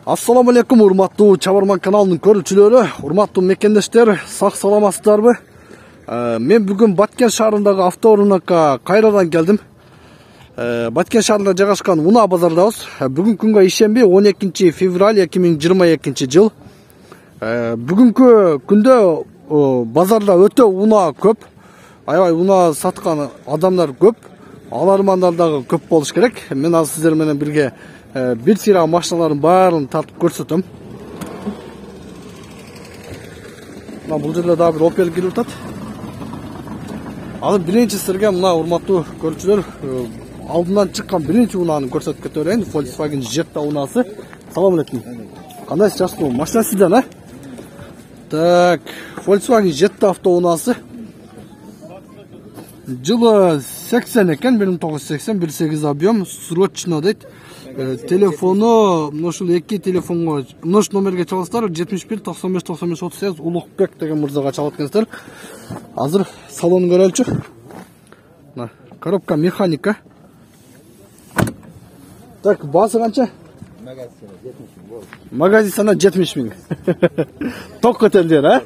Assalamu alaikum, урматтуу Чабарман каналынын көрүүчүлөрү, урматтуу мекендештер, сак саламатсыздарбы? Мен бүгүн Баткен шаарындагы автоурынокко кайрадан келдим. Баткен шаарында жайгашкан Унаа базардабыз. Бүгүн күнгө ишемби 12 февраль 2022 жыл. Бүгүнкү күндө базарда өтө унаа көп. Аябай унаа саткан адамдар көп. Алармандар дагы көп болуш керек. Мен азыр сиздер менен бирге bir sıra maşinaların bарын tartıp көрсөтөм. Бұл жерде daha bir Opel келип атат. Азыр биринчи сизерге мына урматтуу көрүүчүлөр алдынан чыккан биринчи унааны көрсөтүп кете берейин. Volkswagen Jetta унаасы. Салам алейкум. Кандайсыз, жакшысызбы? Машина сизден, а? Так, Volkswagen Jetta автоунаасы. Жылы 80 экен, 1980, 1.8 объем, срочно дейт. Телефону, ушул эки телефонго, мыш номерге чаласыздар, 71 95 95 38 Улукбек деген мырзага чалып кетсиңиздер. Азыр салонун көрөлүчү. Коробка механика. Так, баасы канча? Магазин сана 70 миң. Ток көтөрүлөр, а?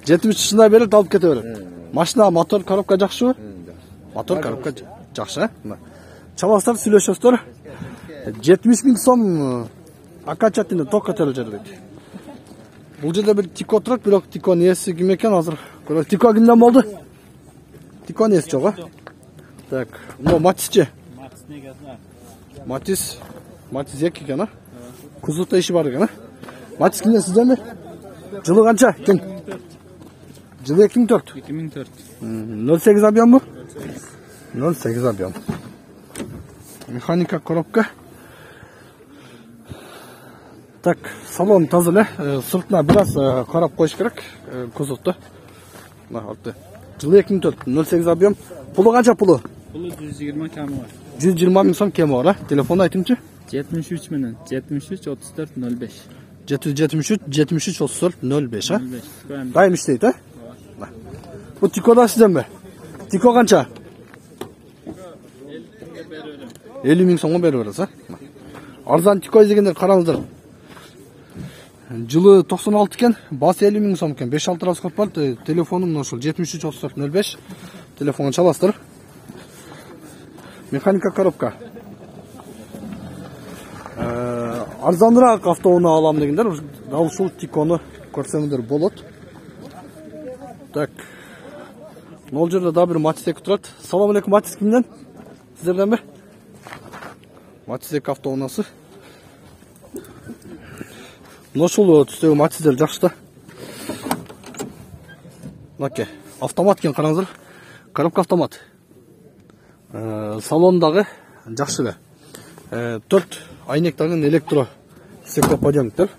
70 чысына берип алып кете берет. Машина, мотор, коробка жакшыбы? Мотор, коробка жакшы, а? Чаласыздар, сүйлөшөсүздөр. 70 миң сом окончательно ток көтөрүлөр дейт. Бул жерде бир Тико турат, бирок Тико нээси ким экен азыр көрөлү. Тико кимден болду? Тико нээси жок, а? Так, мына Матисчи. Матис 2 экен, а? Кузовда иши бар экен, а? Матис кимден, сизденби? Жылы канча? Ким? Жылы 2004. 2004. 08 объем бу? 08 объем. Механика, коробка. Так, салон таза эле, сыртына бир аз карап коюш керек, кузовду. Мына алты. Жылы 2004, 08 объем. Пулу канча пулу? Пулу 120 кеми бар. 120 миң сом кеми бар, а? Телефону айтыңчы? 73 менен 73 34 05. 773 73 34 05, а? 05. Дайым иштейт, а? Бу Тикода сизденби? Тико канча? 50 миң сомго берип бересиз, а? Арзан Тико издегендер караңыздар. Жылы 96 экен, басы 50 миң сом экен. 5-6 расход бар. Телефонум ошол 73 34 05. Телефонго чаласыздар. Механика, коробка. Арзаныраак автоунаа алам дегендер, дал ушул Тикону көрсөңүздөр болот. Так. Мол жерде да бир Матис 2 турат. Салам алейкум, Матис кимден? Сиздерденби? Матис 2 автоунаасы. Ушул түстөгү Матистер жакшы да. Мынакей, автомат экен, караңыздар. Коробка автомат. Салондагы жакшы эле. 4 айнектагын электро стеклоподъемниктер.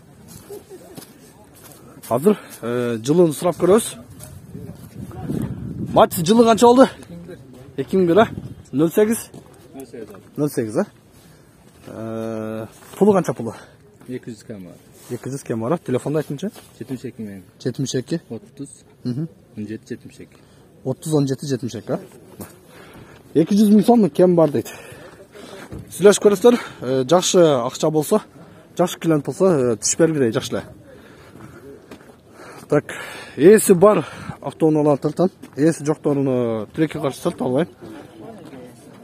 Азыр жылын сурап көрөбүз. Матис жылы канча болду? 2001, а? 08? 08, а? Пулу канча пулу? 200 кеми бар. 200 кеми бар, а? Телефонду айтыңчы? 72 менен 72 30 17 72. 30 17 72, а? 200 миң сом кем бар дейт. Сүйлөшүп көрөсүздөр, жакшы акча болсо, жакшы клиент болсо, түш бергиле, жакшы эле. Так, ээси бар автоунааларды тартам. Ээси жокторуну тилекке каршы тарта албайм.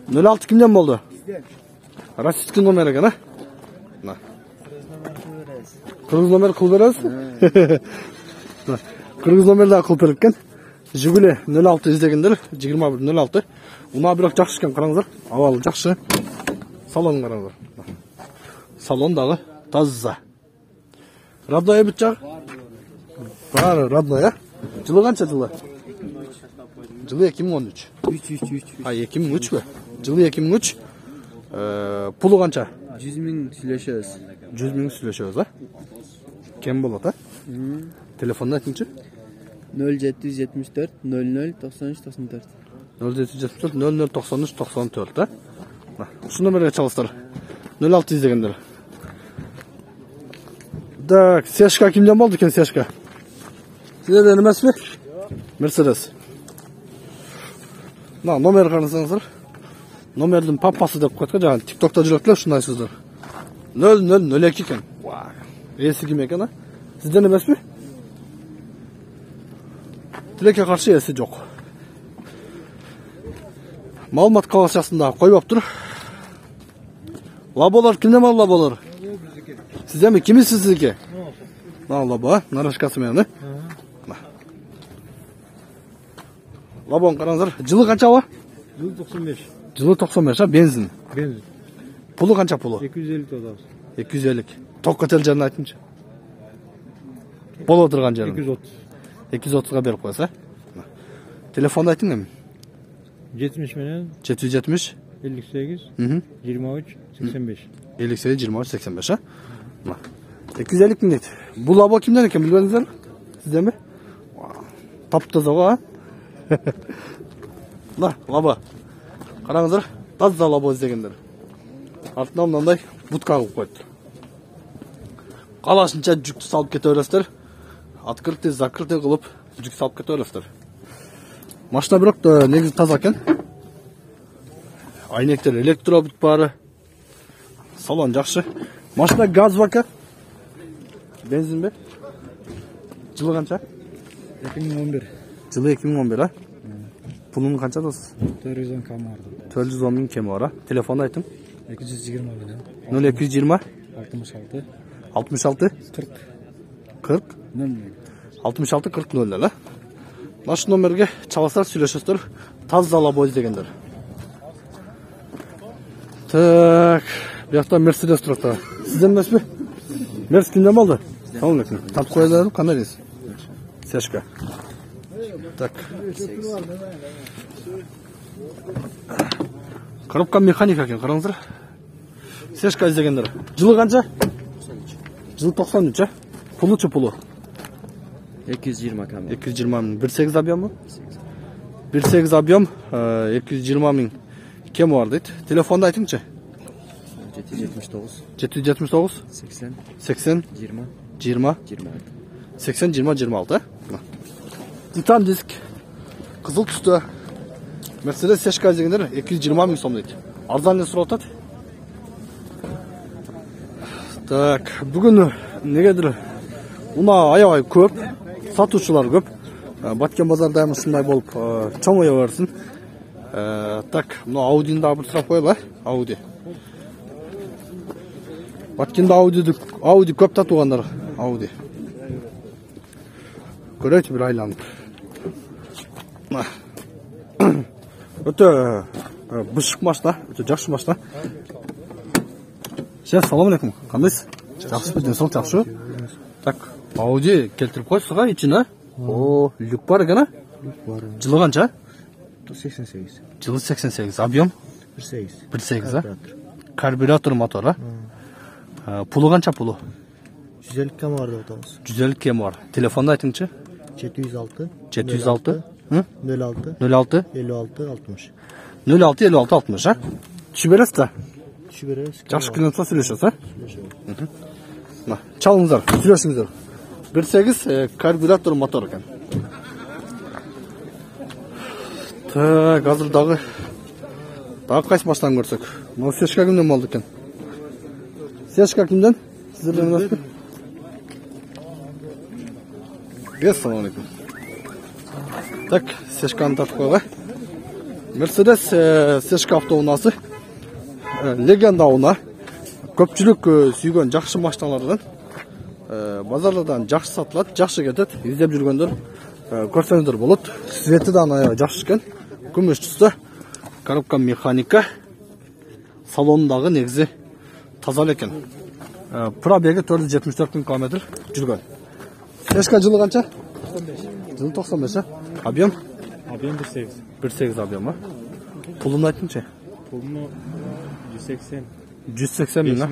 06 кимден болду? Российский номер экен, а? Мына. Кыргыз номер кылып беребиз. Кыргыз номер да кылып берилген. Жигуле 06 издегендер, 2106. Унаа бирок жакшы экен, караңыздар. Абалы жакшы. Салон караңыздар. Салон дагы таза. Родной бит жак? Бар, родной, а? Жылы канча жылы? Жылы 2013. 3. А, 2003 бе? Жылы 2003. Пулу канча? 100 миң сүйлөшөбүз. 100 миң сүйлөшөбүз, а? Кем болот, а? Телефонду айтыңчы? 0774 00 93 94. 0774 00 93 94, а? Ушул номерге чаласыздар. 06 издегендер. Так, Сешка кимден болду экен, Сешка? Сиздерден эмеспи? Мерседес. Мына номер карасаңыздар. Номердин папасы деп койгон, жана TikTok'та жүрөт эле ушундай сөздөр. 0002 экен. Ээси ким экен, а? Сизден эмеспи? Тилекке каршы ээси жок. Маалымат калашасында койбоп тур. Лаболор кимден бар лаболор? Сизденби? Кимисиз сиздики? Лабо, нарашкасы менен, Лабон караңыздар. Жылы канча ала? Жылы 95. Жылы 95, а? Бензин. Бензин. Пулу канча пулу? 250 тодабыз. 250. Токко тел жерин айтыңчы. Боло турган жерин. 230. 230га берип коесуз, Телефонду айтың эми. 70 менен 770 58 23 85. 58 23 85, а? 250 миң дейт. Бул лабо кимден экен билбедиңиздерби? Сизденби? Таптаза го, а? Лабо. Караңыздар, таза лабо издегендер. Артынан мындай будка кылып койду. Калашынча жүктү салып кете бересиздер. Открытый, закрытый кылып жүк салып кете бересиздер. Машина бирок негизи таза экен. Айнектер электробут баары. Салон жакшы. Машина газ бака. Бензинби? Жылы канча? 2011. Жылы 2011, а? Пулун канча досуз? 410 км бар. 410 миң кеми бар, а? Телефонду айтым. 220 менен 0220 66 66 40 40 00. 66 40 00, а? Нашу номерге чаласар сүйлөшөсүздөр. Таза лабо издегендер. Так, бияқта Мерседес турат. Сизден эмеспи? Мерс кимден болду? Салам алейкум. Тап коелерби, кандай дейсиз? Сешка. Так. Коробка механика экен, караңыздар. Сешка издегендер. Жылы канча? Жылы 93, а? Пулучу пулу. 220 км. 220 миң. 1.8 объем? 1.8 объем, 220 миң кем бар дейт. Телефонду айтыңчы. 779 779 80 80 20 20 26. 80 20 26. Титан диск. Кызыл түстө. Мерседес Сешка дегендер 220 миң сом дейт. Арзан эле сурап атат. Так, бүгүн негедир уна аябай көп, сатуучулар көп. Баткен базарда эми ушундай болуп чоңое берсин. Так, мына Аудини дагы бир сурап коелу, Ауди. Баткенде Ауди көп татуугандар, Ауди. Көрөйт бир айланып. Өтө бышык машина, өтө жакшы машина. Салам алейкум. Кандайсыз? Жакшысызбы? Денсаулык жакшыбы? Так, Ауди келтирип койсузга ичине. О, люк бар экен, а? Бар. Жылы канча? 88. Жылы 88. Объем? 18. 1.8, а? Карбюратор мотор, а? Пулу канча пулу? 150 км бар деп атабыз. 150 кем бар. Телефонду айтыңчы? 706 706 06 06 56 60. 06 56 60, а? Түшүп бересиз да? Түшүп беребиз. Жакшы клиентка сүйлөшөсүз, а? Чалыңыздар, сүйлөшүңүздөр. 1.8 карбюратор мотор экен. Так, азыр дагы кайсы машинаны көрсөк. Мына Сешка кимден болду экен? Сешка кимден? Сиздерден эмеспи? Салам алейкум. Так, Сешканы тартып койгула. Мерседес Сешка автоунаасы. Легенда уна. Көпчүлүк сүйгөн жакшы машиналардан. Базарлардан жакшы сатылат, жакшы кетет. Издеп жүргөндөр көрсөңүздөр болот. Свети да аябай жакшы экен. Күмүш түстө. Коробка механика. Салондагы негизи таза экен. Пробеги 474 миң км жүргөн. Сешка жылы канча? 95. Жылы 95, а? Объем? Объем 1.8. 1.8 объем, а? Пулун айтыңчы? Пулunu 180. 180 миң, а?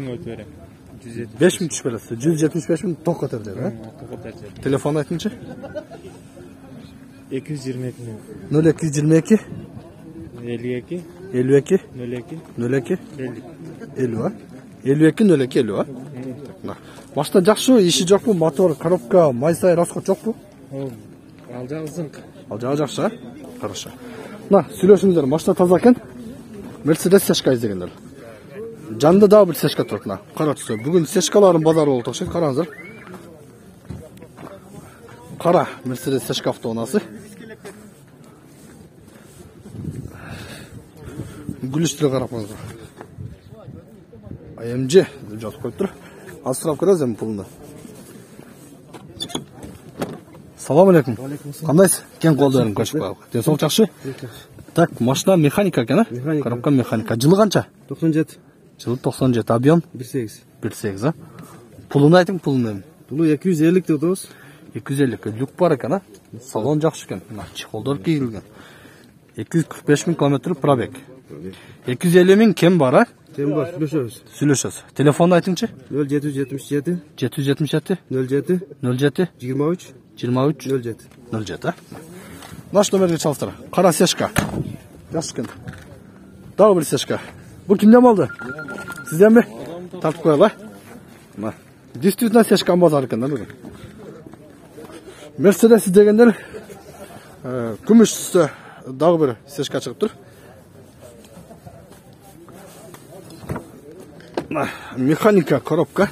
5 миң түшүп бересиз. 175 миң ток кетер деп, а? Телефон айтыңчы? 222 миң. 0222 52 52 02 02 50. 50, а? 52 02 50, а? Машина жакшы, иши жокпу? Мотор, коробка, майсай, расход жокпу? Ал жагы зыңк. Ал жагы жакшы, а? Хорошо. Сүйлөшүңүздөр, машина таза экен. Мерседес Сешка издегендер. Жанында дагы бир сешка турат мына. Кара түстө. Бүгүн сешкалардын базары болуп окшойт. Караңыздар. Кара Mercedes сешка автоунаасы. Гүлүштүрө карап коюңуздар. AMG деп жазып коюптур. Аз сурап көрөбүз эми пулунду. Салам алейкум. Кандайсыз? Кен колдорун көчүп калып. Денсаулык жакшы? Так, машина механика экен, а? Коробка механика. Жылы канча? 97. Жылы 97. Объем? 18. 1.8, а? Пулун айтың, пулун эми. Пулу 250 деп атабыз. 250. Люк бар экен, а? Салон жакшы экен. Мына чехолдор кийилген. 245 000 км пробег. 250 000 кем бар, а? Кем бар, сүйлөшөбүз. Сүйлөшөбүз. Телефонду айтыңчы? 0777 777 07 07 23 23 07. 07, а? Наш номерге чалыштыр. Кара сешка. Жакшы экен. Дагы бир сешка. Бул кимден болду? Сизденби? Тартып коелу, а? Мына. Действительно сешка базар экен да бүгүн. Mercedes дегендер күмүш түстө дагы бир сешка чыгып тур. Механика коробка.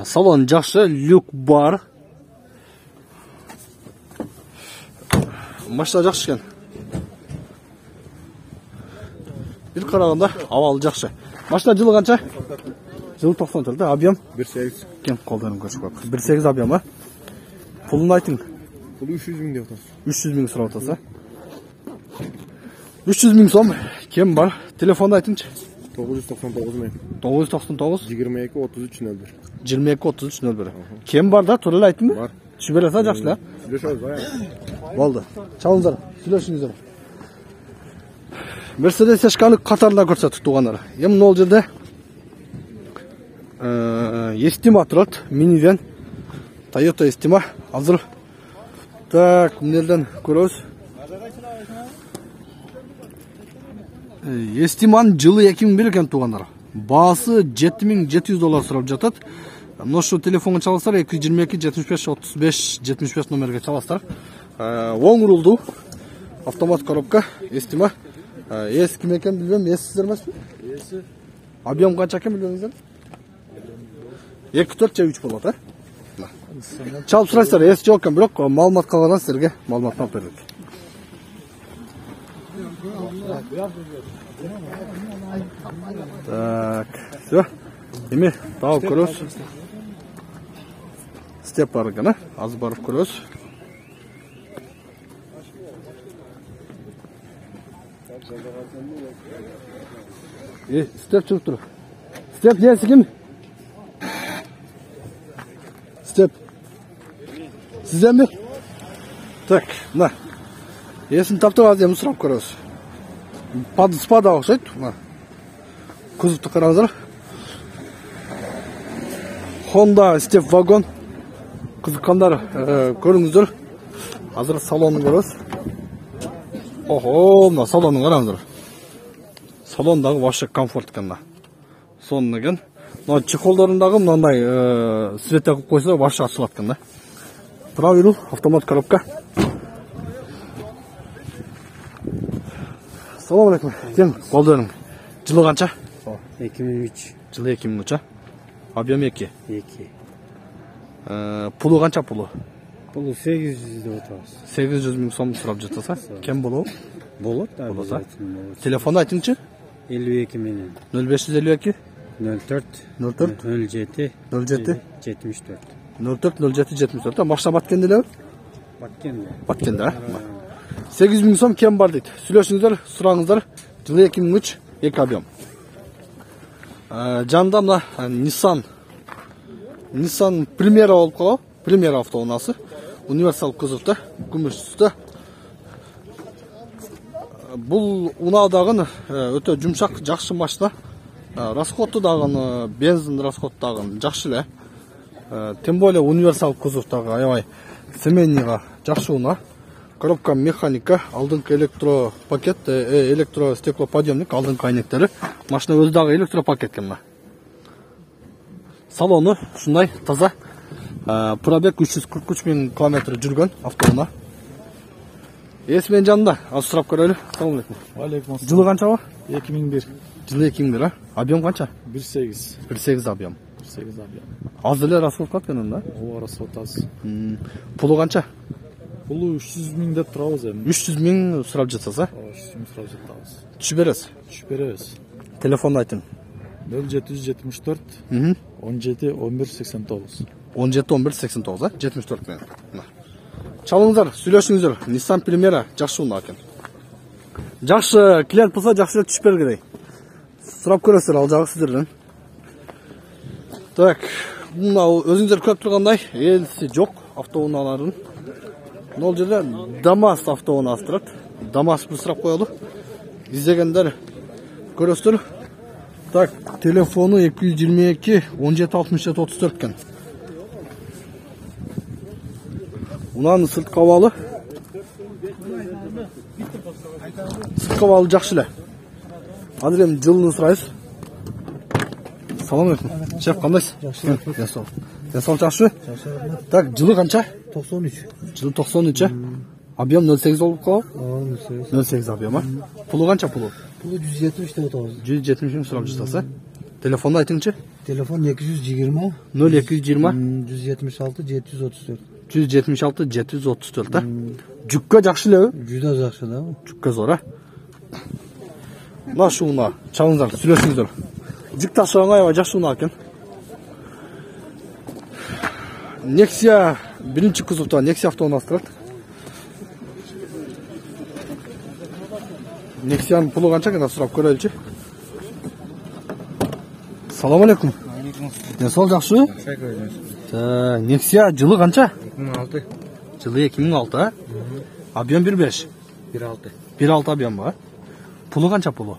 Салон жакшы, люк бар. Машина жакшы экен. Бир караганда абалы жакшы. Машина жылы канча? Жылы 94, объем 1.8. кен колдорун көчүп коюп. 1.8 объем, а? Пулун айтың. Пулу 300 000 деп атабыз. 300 000 сурап атасыз, а? 300 000 сом кем бар? Телефонду айтыңчы. 999 000. 999 22 33 01. 22 33 01. Кем бар да? Тура эле айтыңбы? Бар. Түшүп бересиз, жакшы эле. Сүйлөшөбүз, ая. Болду. Чалыңыздар, сүйлөшүңүздөр. Mercedes сешканы катарында көрсөттүк туугандар. Эми мына жерде Estima турат, минивен. Toyota Estima азыр. Так, мынелден көрөбүз. Estima'nын жылы 2001 экен туугандар. Баасы $7700 сурап жатат. Мына шу телефонго чаласыздар 222 75 35 75 номерге чаласыздар. Оң рулду автомат коробка Estima. Эси ким экен билбейм, эсисиздер эмеспи? Эси. Объем канча экен билбейсиздер? 2-4 же 3 болот, а? Чалып сурайсыздар, эси жок экен, бирок маалымат калгандан силерге маалымат алып бердик. Так, всё. Эми дагы көрөбүз. Степ бар экен, а? Азыр барып көрөбүз. Степ чыгып тур. Степ несі ким? Степ. Сизденби? Так, мына. Есин таптып азыр эми сурап көрөбүз. Спада окшойт, мына. Кузовду караңыздар. Honda Step вагон. Кызыккандар көрүңүздөр. Азыр салонун көрөбүз. Охо, мына салонун караңыздар. Салондагы вообще комфорт экен мына. Сонун экен. Мына чехолдорундагы мындай свет кылып койсо вообще ачылат экен да. Правый руль, автомат коробка. Салам алейкум. Кен колдорун. Жылы канча? 2003. Жылы 2003. Объем 2. 2. Пулу канча пулу? Пулу 800 деп атабыз. 800 000 сом сурап жатса, кем болобу? Болот да. Болот. Телефонду айтыңчы? 52 менен 0552 04 04 07 07 74. 04 07 74. Машина Баткенде эле? Баткенде. Баткенде, а? 800 000 сом кем бар дейт. Сүйлөшүңүздөр, сураңыздар. Жылы 2003, 2 объем. Жанында мына Nissan Primera болуп калган. Primera автоунаасы. Универсал кузовда, күмүш түстө. Бул унаадагы өтө жумшак, жакшы машина. Расходу дагы, бензин расходу дагы жакшы эле. Тем более универсал кузовдагы аябай семейныйга жакшы унаа. Коробка механика, алдыңкы электропакет, электростеклоподъемник, алдыңкы айнектери. Машина өзү дагы электропакет экен. Салону ушундай таза. Пробег 343 000 км жүргөн автоунаа. Есмен жанында. Az сұрап көрелі. Assalamu alaikum. Алейкум ассалам. Жылы қанша ба? 2001. Жылы 2001, а? Объем қанша? 1.8. 1.8 объем. 1.8 abi. Az эле расход кылат экен да? Ооба расход аз. Пулу қанша? Бул 300 миң деп турабыз эми. 300 000 сурап жатсыз, а? Ооба 300 миң сурап жатабыз. Түшүп бересиз. Түшүп беребиз. Телефонду айтың. 0774 17 11 89. 17 11 89, а? 74 менен. Чалыңыздар, сүйлөшүңүздөр. Nissan Primera жакшы унаа экен. Жакшы клиент болсо жакшы түшүп бергилей. Сурап көрөсүздөр, ал жагы сиздерден. Так, мынау өзүңүздөр көрүп тургандай, элси жок автоунаалардын. Мына жерде Damas автоунаасы турат. Damas бир сурап коелу. Издегендер көрөсүздөр. Так, телефону 222 17 67 34 экен. Унан сырткы абалы. Сырткы абалы жакшы эле. Азыр эми жылын сурайбыз. Салам алейкум. Шеф, кандайсыз? Жакшы. Денсаулык жакшы? Так, жылы канча? 93. Жылы 93. Объем 08 болуп калабы? 08. 08 объем, а? Пулу канча пулу? Бул 170 деп атабыз. 170 миң сурап жатасыз, а? Телефонду айтыңчы? Телефон 220 0220 176 734. 176 734, а? Жүккө жакшы элеби? Жүдө жакшы да. Жүккө зор, а? Мына шууна, чалыңыздар, сүйлөшүңүздөр. Жүк ташыган аябай жакшы унаа экен. Nexia birinchi kuzovda Nexia avtounasi turadi. Nexia'nın pulu qancha ekan so'rab ko'raylikchi. Assalomu alaykum. Densoq yaxshi? Nexia yılı qancha? 2006. Yılı 2006, ha? Объем 1.5. 1.6. 1.6 объем var. Pulu qancha pulu?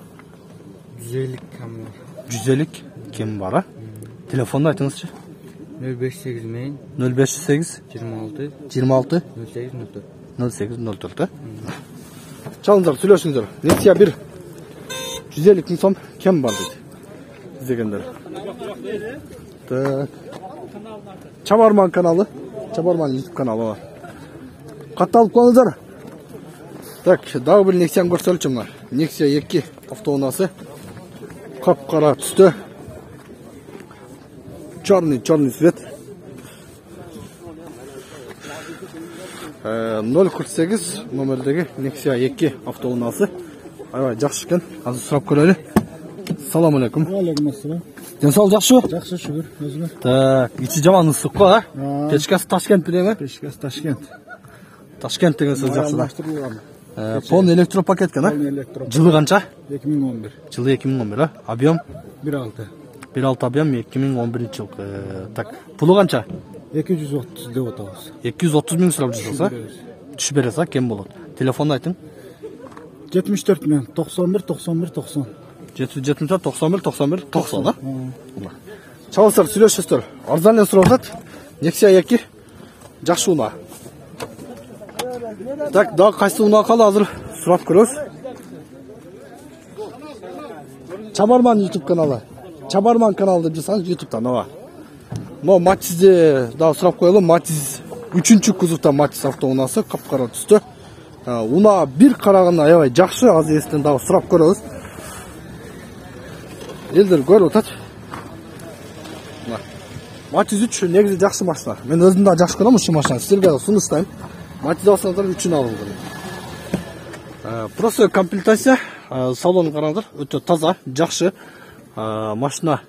150 kam var. 150 kim var, ha? Telefonunu aytыңызчы. 058 main 0508 26 26 08 04. 0804, ha? Çalınızlar, söylüyorsunuzlar. Nexia 1 150 bin som kim var dedi. İzleyenler. Çabarman kanalı. Çabarman YouTube kanalı var. Kattalıp koyunuzlar. Так, daha bir Nexia'nı göstereceğim var. Nexia 2 avtounası. Kapkara түсті. Черный цвет. 048 номердегі Nexia 2 avtounası. Aybay жақсы екен. Азыр сұрап көрелі. Салам алейкум. Алейкум ассалам. Денсаулық жақсы? Жақсы, шүгір. Өзіңе? Так, ичи жаман ысық қой, а? Печкасы Ташкент біле ме? Пешкасы Ташкент. Ташкент деген сөз жақсы да. Алмаштырылған. Полный электропакет екен, а? Полный электропакет. Жылы қанша? 2011. Жылы 2011, а? Объем? 1.6. 1.6 объем 2011 жыл. Так, пулы қанша? 230 деп атабыз. 230 мың сұрап жүрсіз, а? Түшіп бересіз, а? Кем болады? Телефонды айтың. 74 мен 91 91 90. 774 91 91 90, а? Чалыстар, сүйлөшүздөр. Арзан эле сурап атат. Nexia 2 жакшы унаа. Так, дагы кайсы унаа калды азыр сурап көрөбүз. Чабарман YouTube каналы. Чабарман каналы деп жазсаңыз YouTube'дан, ооба. Но Матизде дагы сурап коелу. Матиз 3-чү кузовда Матиз автоунасы капкара түстү. Унаа бир караганда аябай жакшы, азыр эстен дагы сурап көрөбүз. Элдер көрүп атат. Матиз 3 негизи жакшы машина. Мен өзүм да жакшы көрөм ушул машинаны. Силерге сунуштайм. Матиз алсаңыздар 3-ünü алыңыздар. Просто комплектация, салонун караңыздар, өтө таза, жакшы. Машина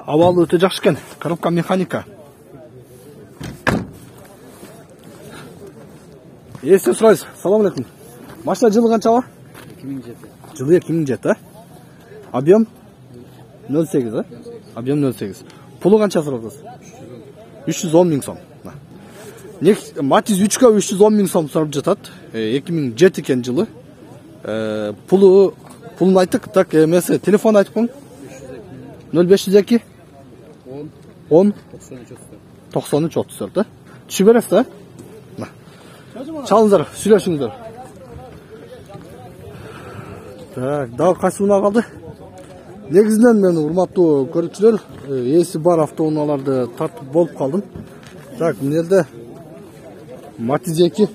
абалы өтө жакшы экен. Коробка механика. Эстен сурайбыз. Салам алейкум. Машина жылы канча? 2007. Жылы 2007, а? Объем 08, а? Объем 08. Пулу канча сурабыз? 310 миң сом. Матиз 3-ка 310 миң сом сурап жатат. 2007 экен жылы. Пулун айттык. Так, эмеси телефон айтып коюң. 0502 10 93 34, а? Түшүп бересиз, а? Чалыңыздар, сүйлөшүңүздөр. Так, дагы кайсы унаа калды? Негизинен мен урматтуу көрүүчүлөр, эси бар автоунааларды тартып болуп калдым. Так, мына жерде Матиз 2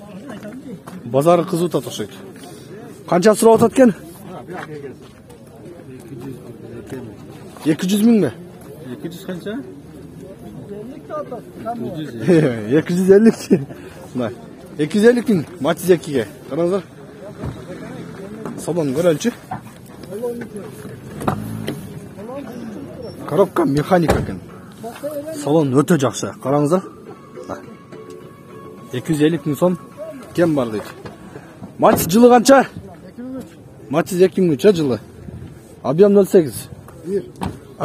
базары кызып атат окшойт. Канча сурап атат экен? 200 миң бе? 200 қанша? 250. Мына 250 миң Matiz 2-ге. Караңыздар. Салон көрөлчү. Коробка механика экен. Салон өтө жакшы. Караңыздар. 250 миң сом кем бар дейт. Matiz жылы канча? Matiz 2003 жылы. Объем 0,8.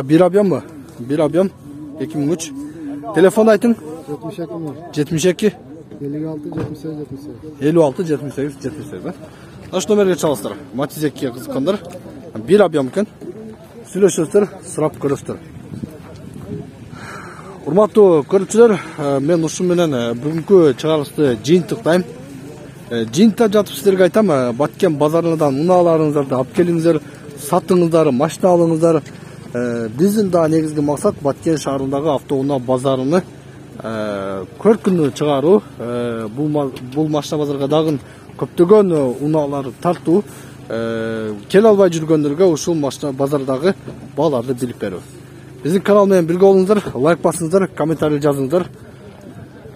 Bir объем ба? Bir объем 2003. Телефон айтың? 72 56 78 78. Наш номерге чаласыздар. Matiz 2-ге кызыккандар. Bir объем екен. Сүйлөшөсүздөр, сурап көрөсүздөр. Урматтуу көрүүчүлөр, мен ушу менен бүгүнкү чыгарылышты жыйынтыктайм. Жыйынтта жатып сиздерге айтам, Баткен базарынан унааларыңыздарды алып келиңиздер, сатыңыздар, машина алыңыздар. Биздин да негизги максат Баткен шаарындагы автоунаа базарыны көркүнү чыгаруу. Бул машина базарга дагы көптөгөн унаалар тартуу. Келе албай жүргөндөргө ушул машина базардагы бааларды билип берүү. Биздин канал менен бирге болуңуздар, лайк басыңыздар, комментарий жазыңыздар.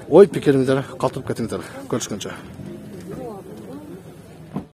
Ой пикириңиздерди калтырып кетиңиздер. Көрүшкөнчө.